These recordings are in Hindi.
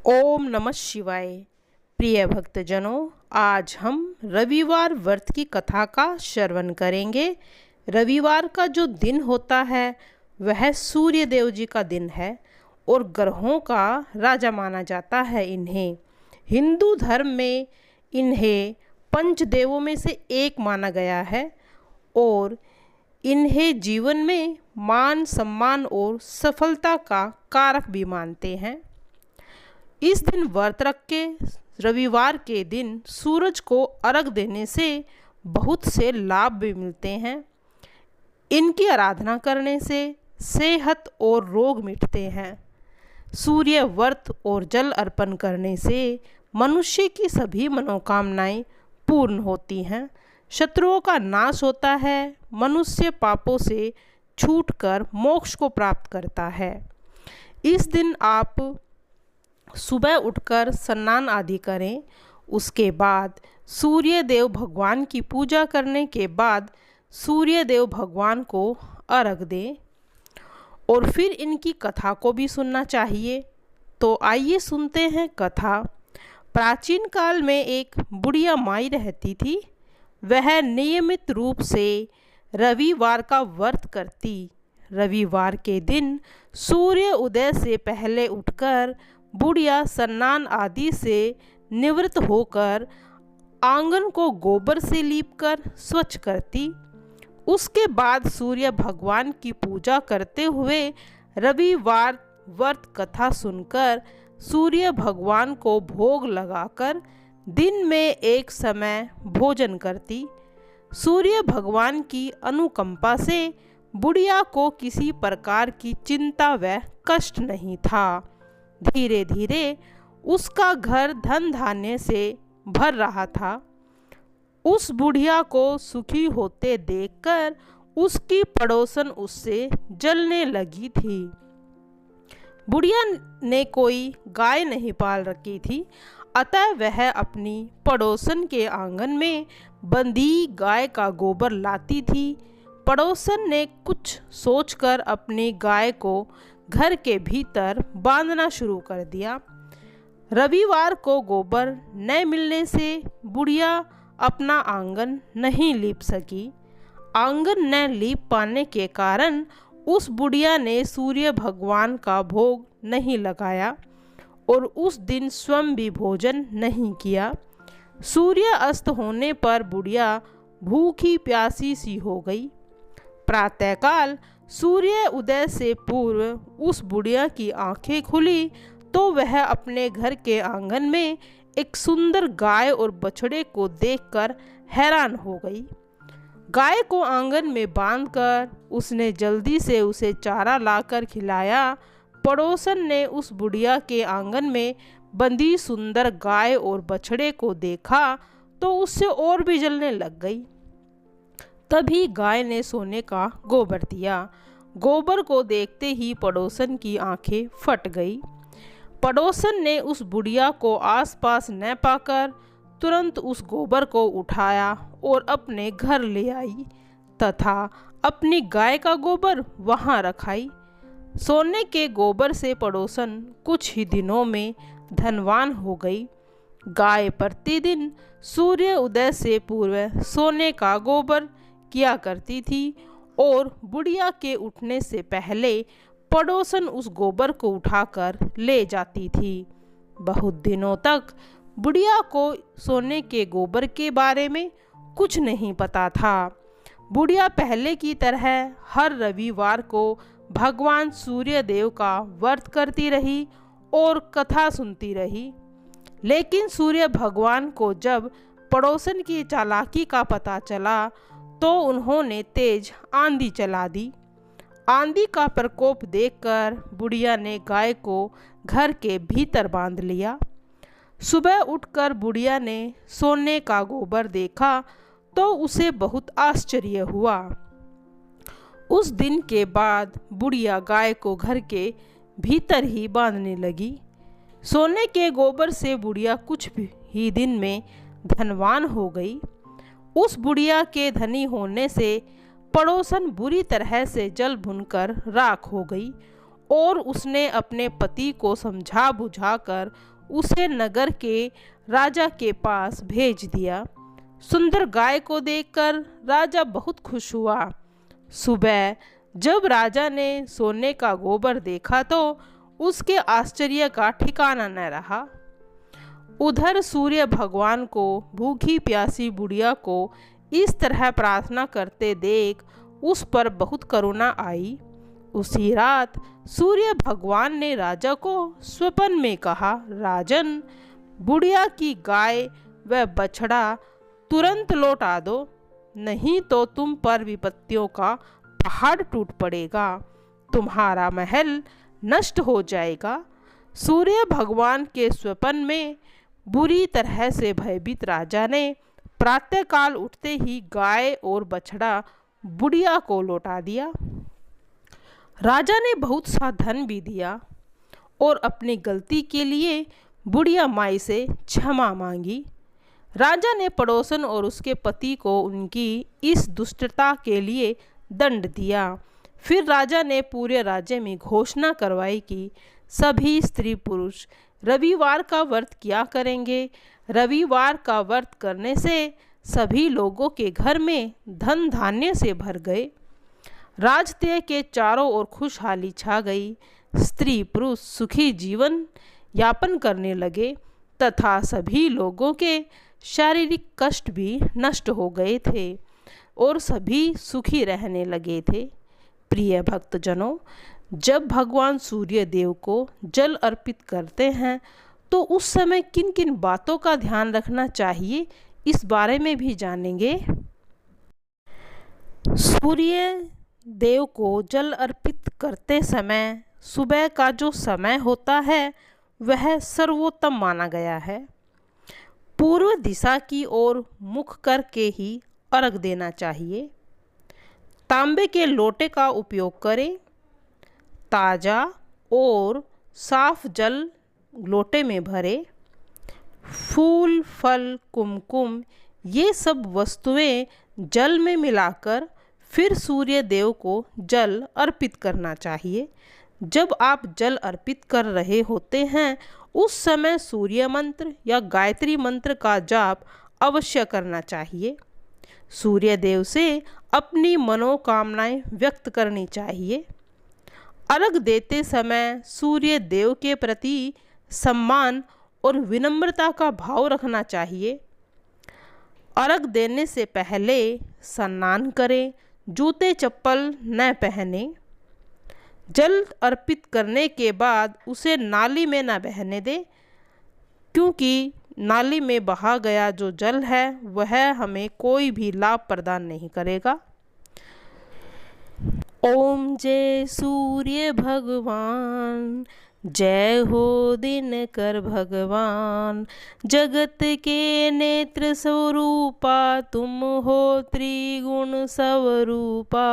ओम नमः शिवाय। प्रिय भक्तजनों, आज हम रविवार व्रत की कथा का श्रवण करेंगे। रविवार का जो दिन होता है वह सूर्य देव जी का दिन है और ग्रहों का राजा माना जाता है। इन्हें हिंदू धर्म में इन्हें पंचदेवों में से एक माना गया है और इन्हें जीवन में मान सम्मान और सफलता का कारक भी मानते हैं। इस दिन व्रत रख के रविवार के दिन सूरज को अर्घ देने से बहुत से लाभ भी मिलते हैं। इनकी आराधना करने से सेहत और रोग मिटते हैं। सूर्य व्रत और जल अर्पण करने से मनुष्य की सभी मनोकामनाएं पूर्ण होती हैं। शत्रुओं का नाश होता है। मनुष्य पापों से छूटकर मोक्ष को प्राप्त करता है। इस दिन आप सुबह उठकर स्नान आदि करें। उसके बाद सूर्य देव भगवान की पूजा करने के बाद सूर्य देव भगवान को अर्घ दें और फिर इनकी कथा को भी सुनना चाहिए। तो आइए सुनते हैं कथा। प्राचीन काल में एक बुढ़िया माई रहती थी। वह नियमित रूप से रविवार का व्रत करती। रविवार के दिन सूर्य उदय से पहले उठकर बुढ़िया स्नान आदि से निवृत्त होकर आंगन को गोबर से लीपकर स्वच्छ करती। उसके बाद सूर्य भगवान की पूजा करते हुए रविवार व्रत कथा सुनकर सूर्य भगवान को भोग लगाकर दिन में एक समय भोजन करती। सूर्य भगवान की अनुकंपा से बुढ़िया को किसी प्रकार की चिंता व कष्ट नहीं था। धीरे धीरे उसका घर धन धान्य से भर रहा था। उस बुढ़िया को सुखी होते देखकर उसकी पड़ोसन उससे जलने लगी थी। बुढ़िया ने कोई गाय नहीं पाल रखी थी, अतः वह अपनी पड़ोसन के आंगन में बंधी गाय का गोबर लाती थी। पड़ोसन ने कुछ सोचकर अपनी गाय को घर के भीतर बांधना शुरू कर दिया। रविवार को गोबर न मिलने से बुढ़िया अपना आंगन नहीं लीप सकी। आंगन न लीप पाने के कारण उस बुढ़िया ने सूर्य भगवान का भोग नहीं लगाया और उस दिन स्वयं भी भोजन नहीं किया। सूर्य अस्त होने पर बुढ़िया भूखी प्यासी सी हो गई। प्रातःकाल सूर्य उदय से पूर्व उस बुढ़िया की आंखें खुली तो वह अपने घर के आंगन में एक सुंदर गाय और बछड़े को देखकर हैरान हो गई। गाय को आंगन में बांधकर उसने जल्दी से उसे चारा लाकर खिलाया। पड़ोसन ने उस बुढ़िया के आंगन में बंधी सुंदर गाय और बछड़े को देखा तो उससे और भी जलने लग गई। तभी गाय ने सोने का गोबर दिया। गोबर को देखते ही पड़ोसन की आंखें फट गई। पड़ोसन ने उस बुढ़िया को आसपास न पाकर तुरंत उस गोबर को उठाया और अपने घर ले आई तथा अपनी गाय का गोबर वहां रखाई। सोने के गोबर से पड़ोसन कुछ ही दिनों में धनवान हो गई। गाय प्रतिदिन सूर्य उदय से पूर्व सोने का गोबर किया करती थी और बुढ़िया के उठने से पहले पड़ोसन उस गोबर को उठाकर ले जाती थी। बहुत दिनों तक बुढ़िया को सोने के गोबर के बारे में कुछ नहीं पता था। बुढ़िया पहले की तरह हर रविवार को भगवान सूर्य देव का व्रत करती रही और कथा सुनती रही। लेकिन सूर्य भगवान को जब पड़ोसन की चालाकी का पता चला तो उन्होंने तेज आंधी चला दी। आंधी का प्रकोप देखकर बुढ़िया ने गाय को घर के भीतर बांध लिया। सुबह उठकर बुढ़िया ने सोने का गोबर देखा तो उसे बहुत आश्चर्य हुआ। उस दिन के बाद बुढ़िया गाय को घर के भीतर ही बांधने लगी। सोने के गोबर से बुढ़िया कुछ ही दिन में धनवान हो गई। उस बुढ़िया के धनी होने से पड़ोसन बुरी तरह से जल भुनकर राख हो गई और उसने अपने पति को समझा बुझाकर उसे नगर के राजा के पास भेज दिया। सुंदर गाय को देखकर राजा बहुत खुश हुआ। सुबह जब राजा ने सोने का गोबर देखा तो उसके आश्चर्य का ठिकाना न रहा। उधर सूर्य भगवान को भूखी प्यासी बुढ़िया को इस तरह प्रार्थना करते देख उस पर बहुत करुणा आई। उसी रात सूर्य भगवान ने राजा को स्वप्न में कहा, राजन, बुढ़िया की गाय व बछड़ा तुरंत लौटा दो, नहीं तो तुम पर विपत्तियों का पहाड़ टूट पड़ेगा, तुम्हारा महल नष्ट हो जाएगा। सूर्य भगवान के स्वप्न में बुरी तरह से भयभीत राजा ने प्रातःकाल उठते ही गाय और बछड़ा बुढ़िया को लौटा दिया। राजा ने बहुत सा धन भी दिया और अपनी गलती के लिए बुढ़िया माई से क्षमा मांगी। राजा ने पड़ोसन और उसके पति को उनकी इस दुष्टता के लिए दंड दिया। फिर राजा ने पूरे राज्य में घोषणा करवाई कि सभी स्त्री पुरुष रविवार का व्रत किया करेंगे। रविवार का व्रत करने से सभी लोगों के घर में धन धान्य से भर गए। राजत्य के चारों ओर खुशहाली छा गई। स्त्री पुरुष सुखी जीवन यापन करने लगे तथा सभी लोगों के शारीरिक कष्ट भी नष्ट हो गए थे और सभी सुखी रहने लगे थे। प्रिय भक्तजनों, जब भगवान सूर्य देव को जल अर्पित करते हैं तो उस समय किन किन बातों का ध्यान रखना चाहिए, इस बारे में भी जानेंगे। सूर्य देव को जल अर्पित करते समय सुबह का जो समय होता है वह सर्वोत्तम माना गया है। पूर्व दिशा की ओर मुख करके ही अर्घ देना चाहिए। तांबे के लोटे का उपयोग करें। ताज़ा और साफ जल लोटे में भरें। फूल, फल, कुमकुम ये सब वस्तुएं जल में मिलाकर फिर सूर्य देव को जल अर्पित करना चाहिए। जब आप जल अर्पित कर रहे होते हैं उस समय सूर्य मंत्र या गायत्री मंत्र का जाप अवश्य करना चाहिए। सूर्य देव से अपनी मनोकामनाएं व्यक्त करनी चाहिए। अर्घ देते समय सूर्य देव के प्रति सम्मान और विनम्रता का भाव रखना चाहिए। अर्घ देने से पहले स्नान करें, जूते चप्पल न पहने। जल अर्पित करने के बाद उसे नाली में न बहने दें, क्योंकि नाली में बहा गया जो जल है वह हमें कोई भी लाभ प्रदान नहीं करेगा। ओम जय सूर्य भगवान, जय हो दिनकर भगवान। जगत के नेत्र स्वरूपा तुम हो त्रिगुण स्वरूपा।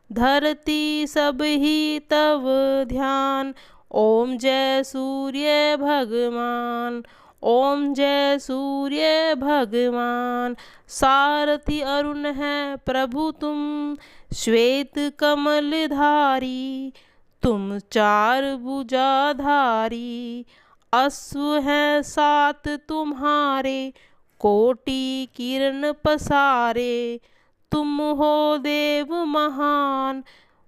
धरती सब ही तव ध्यान। ओम जय सूर्य भगवान, ओम जय सूर्य भगवान। सारथी अरुण है प्रभु तुम, श्वेत कमल धारी। तुम चार भुजाधारी, अश्व हैं सात तुम्हारे। कोटि किरण पसारे, तुम हो देव महान।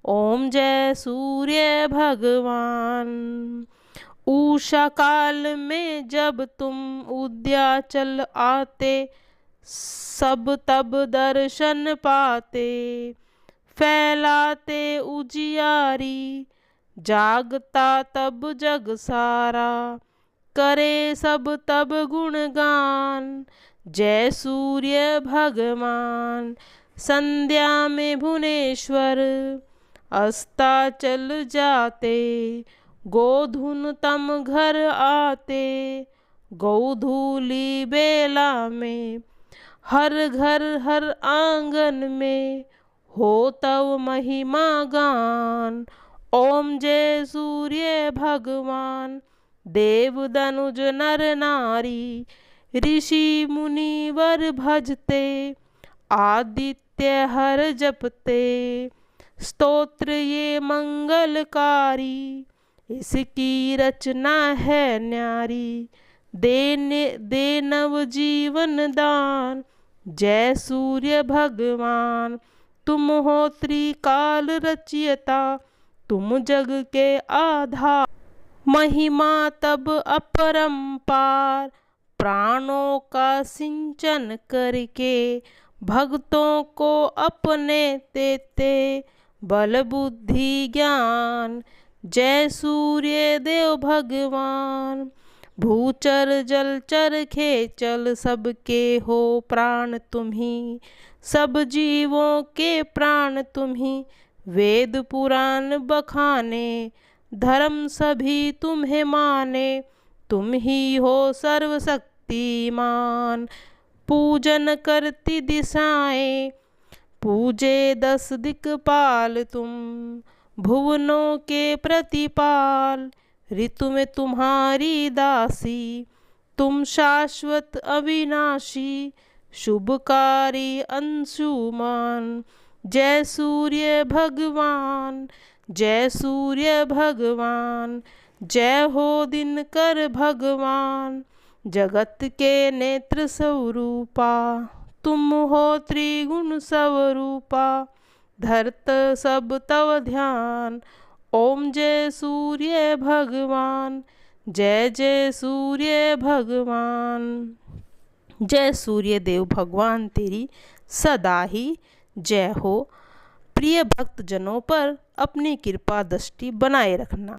ओम जय सूर्य भगवान। उषा काल में जब तुम उद्याचल आते, सब तब दर्शन पाते। फैलाते उजियारी, जागता तब जग सारा। करे सब तब गुणगान, जय सूर्य भगवान। संध्या में भुवनेश्वर, अस्ताचल जाते। गोधुन तम घर आते, गोधूली बेला में। हर घर हर आंगन में, हो तव महिमा गान। ओम जय सूर्य भगवान। देव दनुज नर नारी, ऋषि मुनि वर भजते। आदित्य हर जपते, स्तोत्र ये मंगलकारी। इसकी रचना है न्यारी, दे नव जीवन दान। जय सूर्य भगवान, तुम हो त्रिकाल रचयिता, तुम जग के आधार। महिमा तब अपरंपार, प्राणों का सिंचन करके भक्तों को अपने देते बल बुद्धि ज्ञान। जय सूर्य देव भगवान, भूचर जलचर खेचल सबके हो प्राण तुम्ही, सब जीवों के प्राण तुम्ही। वेद पुराण बखाने, धर्म सभी तुम्हें माने, तुम ही हो सर्वशक्तिमान। पूजन करती दिशाएं, पूजे 10 दिक्पाल तुम, भुवनों के प्रतिपाल। ऋतु में तुम्हारी दासी, तुम शाश्वत अविनाशी, शुभकारी अंशुमान। जय सूर्य भगवान, जय सूर्य भगवान, जय हो दिनकर भगवान। जगत के नेत्र स्वरूपा, तुम हो त्रिगुण स्वरूपा, धरत सब तव ध्यान। ओम जय सूर्य भगवान, जय जय सूर्य भगवान। जय सूर्य देव भगवान तेरी सदा ही जय हो। प्रिय भक्तजनों पर अपनी कृपा दृष्टि बनाए रखना।